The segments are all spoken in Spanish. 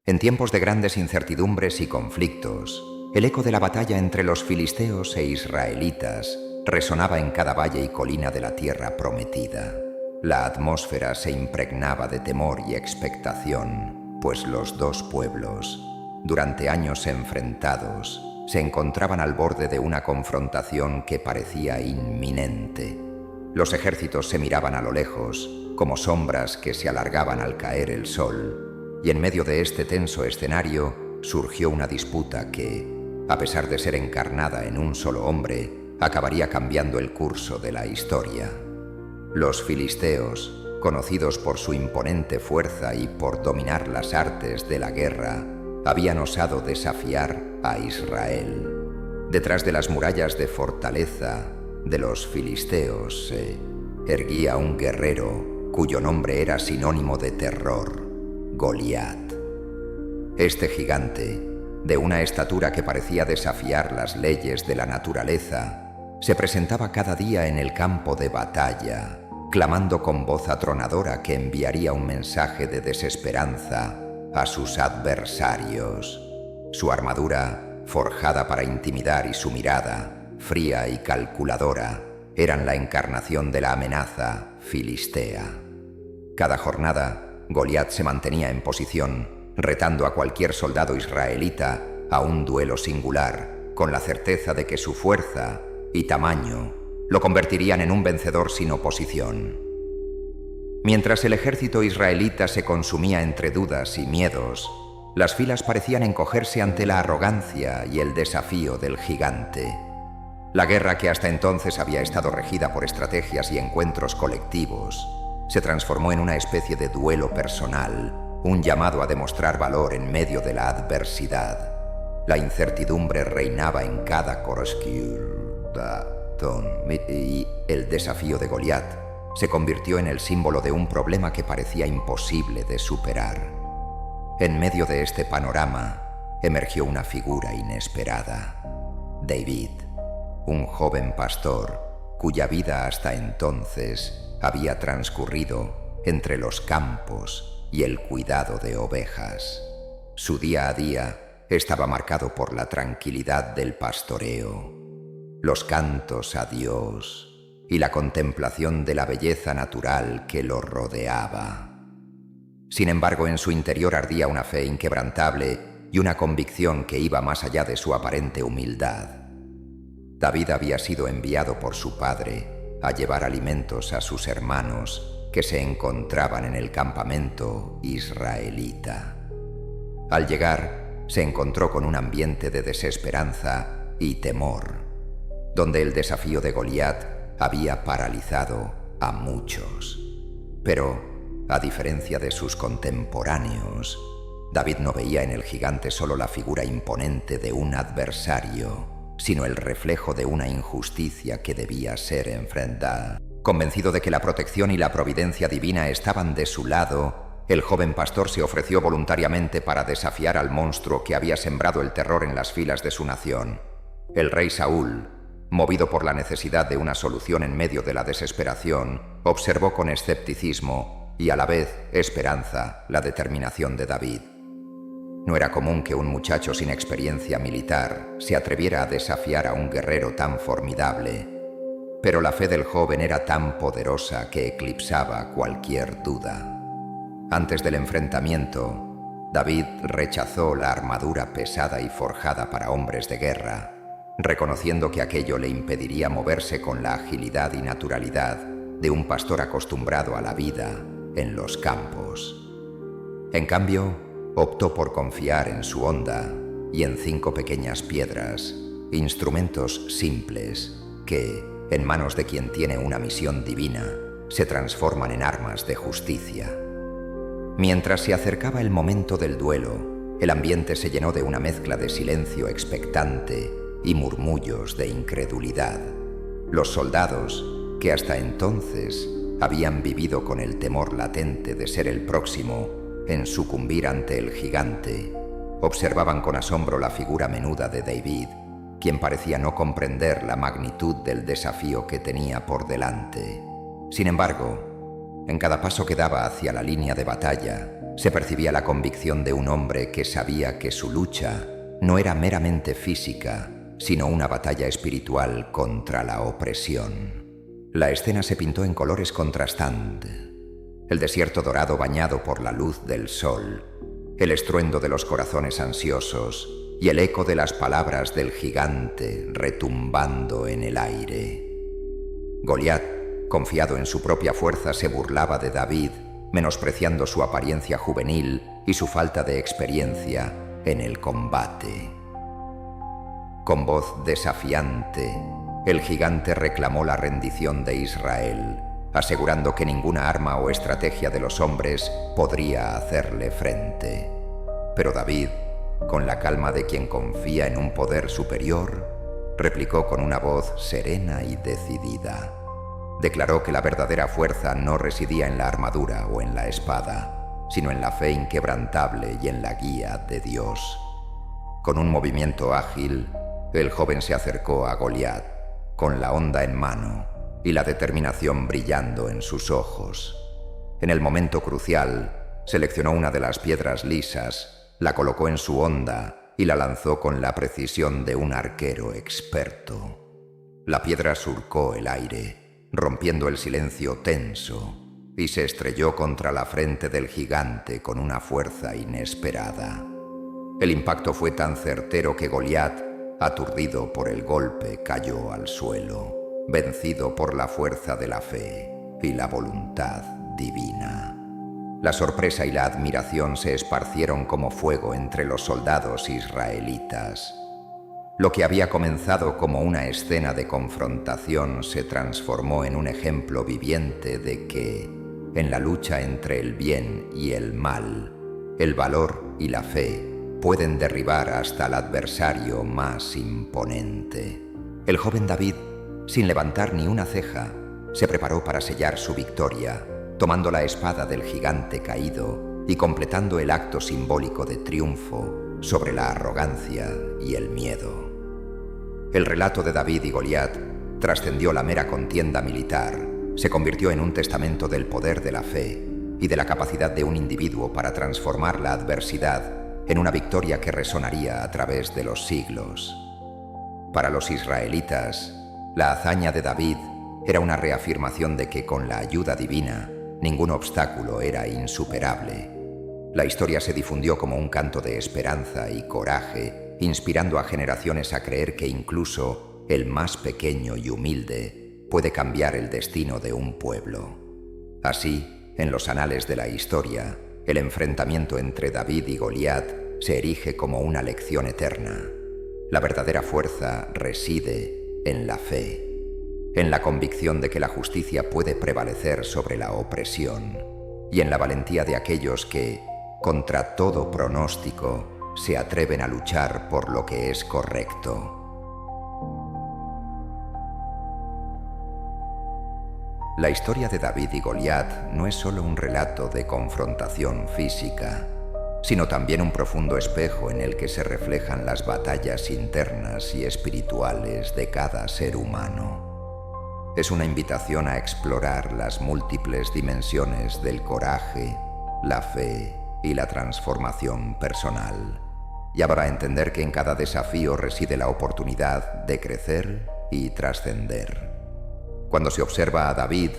En tiempos de grandes incertidumbres y conflictos, el eco de la batalla entre los filisteos e israelitas resonaba en cada valle y colina de la tierra prometida. La atmósfera se impregnaba de temor y expectación, pues los dos pueblos, durante años enfrentados, se encontraban al borde de una confrontación que parecía inminente. Los ejércitos se miraban a lo lejos, como sombras que se alargaban al caer el sol, y en medio de este tenso escenario surgió una disputa que, a pesar de ser encarnada en un solo hombre, acabaría cambiando el curso de la historia. Los filisteos, conocidos por su imponente fuerza y por dominar las artes de la guerra, habían osado desafiar a Israel. Detrás de las murallas de fortaleza de los filisteos se erguía un guerrero cuyo nombre era sinónimo de terror: Goliat. Este gigante, de una estatura que parecía desafiar las leyes de la naturaleza, se presentaba cada día en el campo de batalla, clamando con voz atronadora que enviaría un mensaje de desesperanza a sus adversarios. Su armadura, forjada para intimidar, y su mirada, fría y calculadora, eran la encarnación de la amenaza filistea. Cada jornada, Goliat se mantenía en posición, retando a cualquier soldado israelita a un duelo singular, con la certeza de que su fuerza y tamaño lo convertirían en un vencedor sin oposición. Mientras el ejército israelita se consumía entre dudas y miedos, las filas parecían encogerse ante la arrogancia y el desafío del gigante. La guerra, que hasta entonces había estado regida por estrategias y encuentros colectivos, se transformó en una especie de duelo personal, un llamado a demostrar valor en medio de la adversidad. La incertidumbre reinaba en cada y el desafío de Goliat se convirtió en el símbolo de un problema que parecía imposible de superar. En medio de este panorama emergió una figura inesperada: David, un joven pastor cuya vida hasta entonces había transcurrido entre los campos y el cuidado de ovejas. Su día a día estaba marcado por la tranquilidad del pastoreo, los cantos a Dios y la contemplación de la belleza natural que lo rodeaba. Sin embargo, en su interior ardía una fe inquebrantable y una convicción que iba más allá de su aparente humildad. David había sido enviado por su padre a llevar alimentos a sus hermanos que se encontraban en el campamento israelita. Al llegar, se encontró con un ambiente de desesperanza y temor, donde el desafío de Goliat había paralizado a muchos. Pero, a diferencia de sus contemporáneos, David no veía en el gigante solo la figura imponente de un adversario, sino el reflejo de una injusticia que debía ser enfrentada. Convencido de que la protección y la providencia divina estaban de su lado, el joven pastor se ofreció voluntariamente para desafiar al monstruo que había sembrado el terror en las filas de su nación. El rey Saúl, movido por la necesidad de una solución en medio de la desesperación, observó con escepticismo y a la vez esperanza la determinación de David. No era común que un muchacho sin experiencia militar se atreviera a desafiar a un guerrero tan formidable, pero la fe del joven era tan poderosa que eclipsaba cualquier duda. Antes del enfrentamiento, David rechazó la armadura pesada y forjada para hombres de guerra, reconociendo que aquello le impediría moverse con la agilidad y naturalidad de un pastor acostumbrado a la vida en los campos. En cambio, optó por confiar en su honda y en 5 pequeñas piedras, instrumentos simples que, en manos de quien tiene una misión divina, se transforman en armas de justicia. Mientras se acercaba el momento del duelo, el ambiente se llenó de una mezcla de silencio expectante y murmullos de incredulidad. Los soldados, que hasta entonces habían vivido con el temor latente de ser el próximo en sucumbir ante el gigante, observaban con asombro la figura menuda de David, quien parecía no comprender la magnitud del desafío que tenía por delante. Sin embargo, En cada paso que daba hacia la línea de batalla, se percibía la convicción de un hombre que sabía que su lucha no era meramente física, sino una batalla espiritual contra la opresión. La escena se pintó en colores contrastantes. El desierto dorado bañado por la luz del sol, el estruendo de los corazones ansiosos y el eco de las palabras del gigante retumbando en el aire. Goliat, confiado en su propia fuerza, se burlaba de David, menospreciando su apariencia juvenil y su falta de experiencia en el combate. Con voz desafiante, el gigante reclamó la rendición de Israel, asegurando que ninguna arma o estrategia de los hombres podría hacerle frente. Pero David, con la calma de quien confía en un poder superior, replicó con una voz serena y decidida. Declaró que la verdadera fuerza no residía en la armadura o en la espada, sino en la fe inquebrantable y en la guía de Dios. Con un movimiento ágil, el joven se acercó a Goliat, con la honda en mano y la determinación brillando en sus ojos. En el momento crucial, seleccionó una de las piedras lisas, la colocó en su honda y la lanzó con la precisión de un arquero experto. La piedra surcó el aire, rompiendo el silencio tenso, y se estrelló contra la frente del gigante con una fuerza inesperada. El impacto fue tan certero que Goliat, aturdido por el golpe, cayó al suelo, vencido por la fuerza de la fe y la voluntad divina. La sorpresa y la admiración se esparcieron como fuego entre los soldados israelitas. Lo que había comenzado como una escena de confrontación se transformó en un ejemplo viviente de que, en la lucha entre el bien y el mal, el valor y la fe pueden derribar hasta al adversario más imponente. El joven David, sin levantar ni una ceja, se preparó para sellar su victoria, tomando la espada del gigante caído y completando el acto simbólico de triunfo sobre la arrogancia y el miedo. El relato de David y Goliat trascendió la mera contienda militar, se convirtió en un testamento del poder de la fe y de la capacidad de un individuo para transformar la adversidad en una victoria que resonaría a través de los siglos. Para los israelitas, la hazaña de David era una reafirmación de que con la ayuda divina ningún obstáculo era insuperable. La historia se difundió como un canto de esperanza y coraje, inspirando a generaciones a creer que incluso el más pequeño y humilde puede cambiar el destino de un pueblo. Así, en los anales de la historia, el enfrentamiento entre David y Goliat se erige como una lección eterna. La verdadera fuerza reside en la fe, en la convicción de que la justicia puede prevalecer sobre la opresión y en la valentía de aquellos que, contra todo pronóstico, se atreven a luchar por lo que es correcto. La historia de David y Goliat no es solo un relato de confrontación física, sino también un profundo espejo en el que se reflejan las batallas internas y espirituales de cada ser humano. Es una invitación a explorar las múltiples dimensiones del coraje, la fe y la transformación personal, y para entender que en cada desafío reside la oportunidad de crecer y trascender. Cuando se observa a David,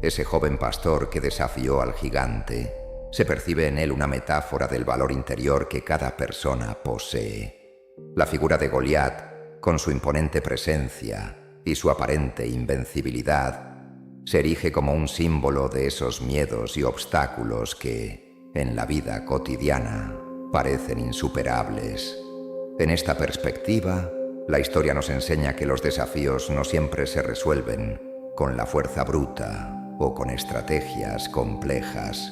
ese joven pastor que desafió al gigante, se percibe en él una metáfora del valor interior que cada persona posee. La figura de Goliat, con su imponente presencia y su aparente invencibilidad, se erige como un símbolo de esos miedos y obstáculos que, en la vida cotidiana, parecen insuperables. En esta perspectiva, la historia nos enseña que los desafíos no siempre se resuelven con la fuerza bruta o con estrategias complejas.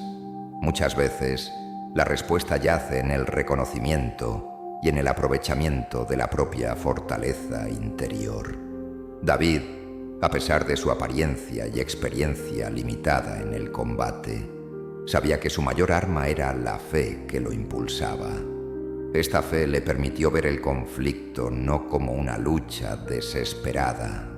Muchas veces, la respuesta yace en el reconocimiento y en el aprovechamiento de la propia fortaleza interior. David, a pesar de su apariencia y experiencia limitada en el combate, sabía que su mayor arma era la fe que lo impulsaba. Esta fe le permitió ver el conflicto no como una lucha desesperada,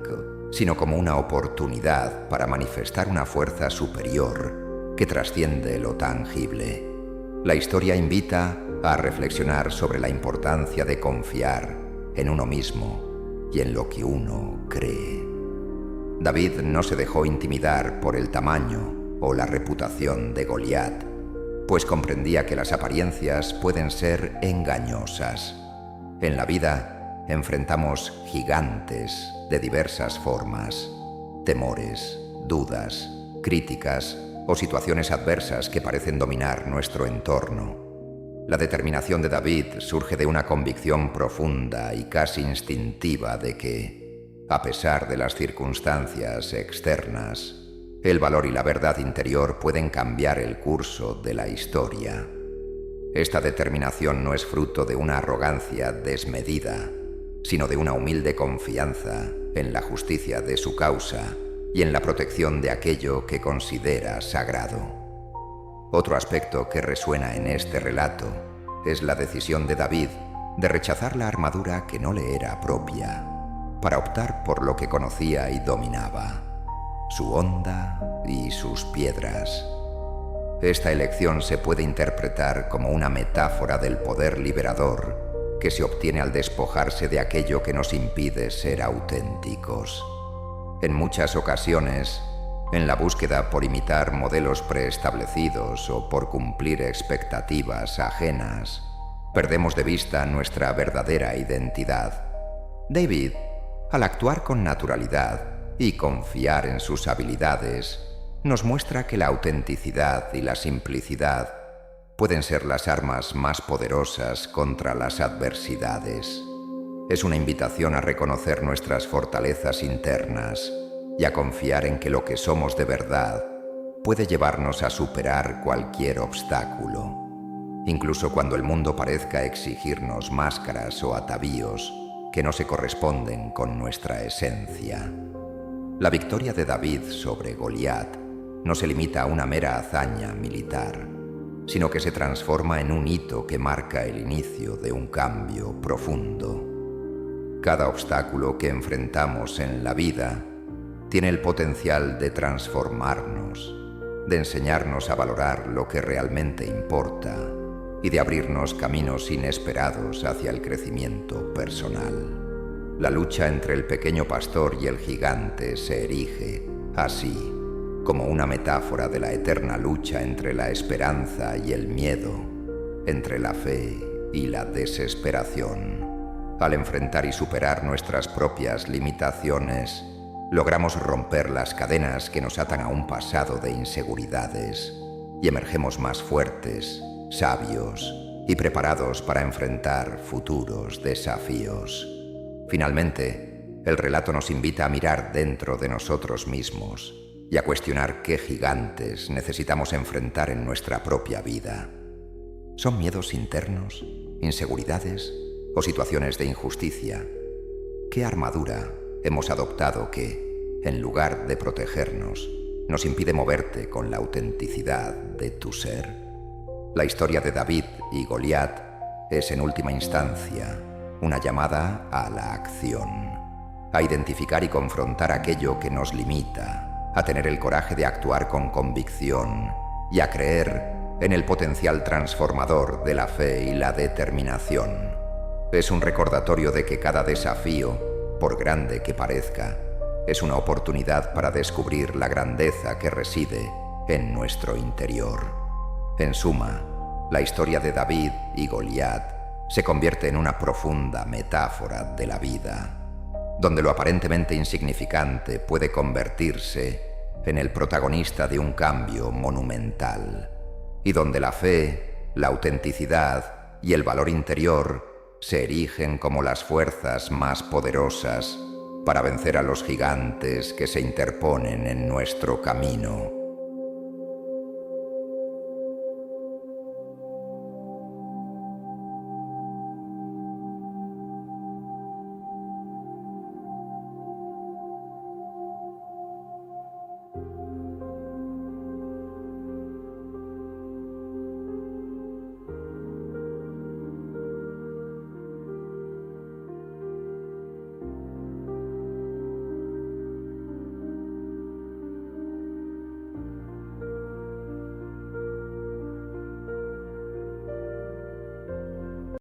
sino como una oportunidad para manifestar una fuerza superior que trasciende lo tangible. La historia invita a reflexionar sobre la importancia de confiar en uno mismo y en lo que uno cree. David no se dejó intimidar por el tamaño o la reputación de Goliat, pues comprendía que las apariencias pueden ser engañosas. En la vida enfrentamos gigantes de diversas formas, temores, dudas, críticas o situaciones adversas que parecen dominar nuestro entorno. La determinación de David surge de una convicción profunda y casi instintiva de que, a pesar de las circunstancias externas, el valor y la verdad interior pueden cambiar el curso de la historia. Esta determinación no es fruto de una arrogancia desmedida, sino de una humilde confianza en la justicia de su causa y en la protección de aquello que considera sagrado. Otro aspecto que resuena en este relato es la decisión de David de rechazar la armadura que no le era propia, para optar por lo que conocía y dominaba, su honda y sus piedras. Esta elección se puede interpretar como una metáfora del poder liberador que se obtiene al despojarse de aquello que nos impide ser auténticos. En muchas ocasiones, en la búsqueda por imitar modelos preestablecidos o por cumplir expectativas ajenas, perdemos de vista nuestra verdadera identidad. David, al actuar con naturalidad y confiar en sus habilidades, nos muestra que la autenticidad y la simplicidad pueden ser las armas más poderosas contra las adversidades. Es una invitación a reconocer nuestras fortalezas internas y a confiar en que lo que somos de verdad puede llevarnos a superar cualquier obstáculo, incluso cuando el mundo parezca exigirnos máscaras o atavíos que no se corresponden con nuestra esencia. La victoria de David sobre Goliat no se limita a una mera hazaña militar, sino que se transforma en un hito que marca el inicio de un cambio profundo. Cada obstáculo que enfrentamos en la vida tiene el potencial de transformarnos, de enseñarnos a valorar lo que realmente importa y de abrirnos caminos inesperados hacia el crecimiento personal. La lucha entre el pequeño pastor y el gigante se erige, así, como una metáfora de la eterna lucha entre la esperanza y el miedo, entre la fe y la desesperación. Al enfrentar y superar nuestras propias limitaciones, logramos romper las cadenas que nos atan a un pasado de inseguridades y emergemos más fuertes, sabios y preparados para enfrentar futuros desafíos. Finalmente, el relato nos invita a mirar dentro de nosotros mismos y a cuestionar qué gigantes necesitamos enfrentar en nuestra propia vida. ¿Son miedos internos, inseguridades o situaciones de injusticia? ¿Qué armadura hemos adoptado que, en lugar de protegernos, nos impide moverte con la autenticidad de tu ser? La historia de David y Goliat es, en última instancia, una llamada a la acción, a identificar y confrontar aquello que nos limita, a tener el coraje de actuar con convicción y a creer en el potencial transformador de la fe y la determinación. Es un recordatorio de que cada desafío, por grande que parezca, es una oportunidad para descubrir la grandeza que reside en nuestro interior. En suma, la historia de David y Goliat se convierte en una profunda metáfora de la vida, donde lo aparentemente insignificante puede convertirse en el protagonista de un cambio monumental, y donde la fe, la autenticidad y el valor interior se erigen como las fuerzas más poderosas para vencer a los gigantes que se interponen en nuestro camino.